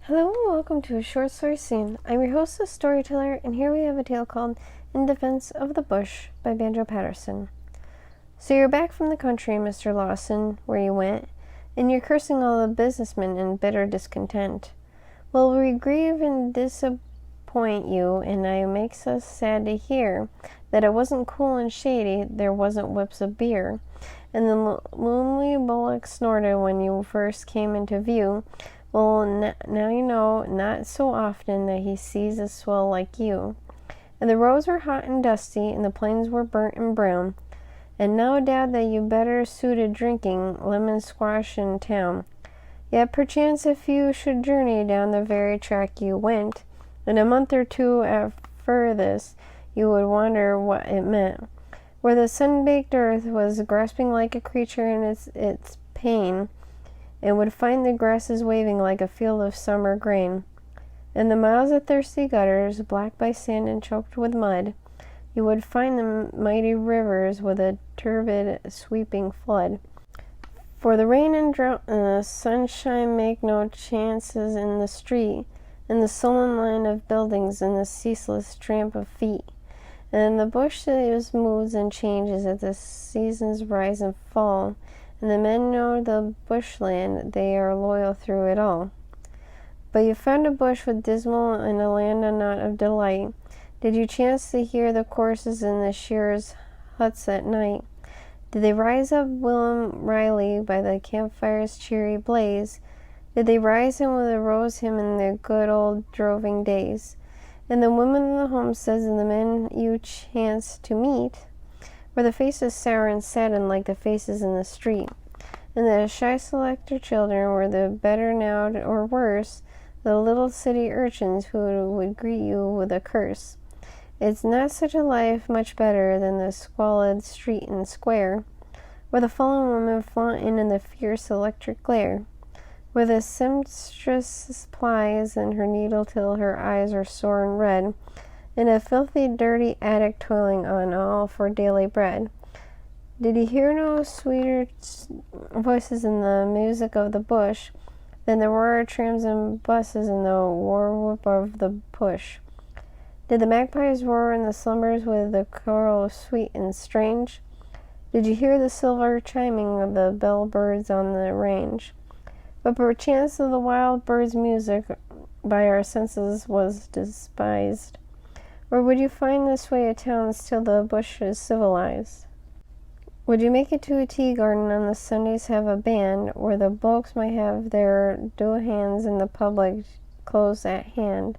Hello and welcome to A Short Story Scene. I'm your host, the storyteller, and here we have a tale called In Defense of the Bush by Banjo Paterson. So you're back from the country, Mr. Lawson, where you went, and you're cursing all the businessmen in bitter discontent. Well, we grieve and disappoint you, and it makes us sad to hear that it wasn't cool and shady, there wasn't whips of beer, and the lonely bullock snorted when you first came into view. Well, now you know, not so often that he sees a swell like you. And the roads were hot and dusty, and the plains were burnt and brown, and no doubt that you better suited drinking lemon squash in town. Yet perchance if you should journey down the very track you went, in a month or two at furthest, you would wonder what it meant. Where the sun-baked earth was grasping like a creature in its pain, and would find the grasses waving like a field of summer grain. And the miles of thirsty gutters, black by sand and choked with mud, you would find the mighty rivers with a turbid, sweeping flood. For the rain and drought and the sunshine make no chances in the street, in the sullen line of buildings and the ceaseless tramp of feet. And the bush moves and changes as the seasons rise and fall, and the men know the bushland, they are loyal through it all. But you found a bush with dismal and a land not of delight. Did you chance to hear the courses in the shearers' huts at night? Did they rise up Willem Riley by the campfire's cheery blaze? Did they rise him with a rose hymn in the good old droving days? And the women in the homesteads and the men you chanced to meet, were the faces sour and saddened like the faces in the street, and the shy selector children were the better now or worse, the little city urchins who would greet you with a curse. It's not such a life much better than the squalid street and square, where the fallen women flaunt in the fierce electric glare, where the seamstress plies in her needle till her eyes are sore and red, in a filthy, dirty attic toiling on all for daily bread. Did you hear no sweeter voices in the music of the bush than the roar of trams and buses and the war whoop of the push? Did the magpies roar in the slumbers with the choral sweet and strange? Did you hear the silver chiming of the bell-birds on the range? But perchance the wild bird's music by our senses was despised. Or would you find this way of towns till the bush is civilized? Would you make it to a tea garden on the Sundays, have a band, where the blokes might have their dough hands and the public close at hand?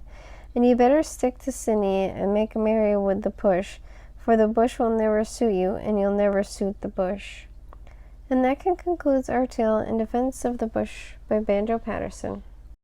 And you better stick to Sydney and make merry with the push, for the bush will never suit you, and you'll never suit the bush. And that concludes our tale In Defense of the Bush by Banjo Paterson.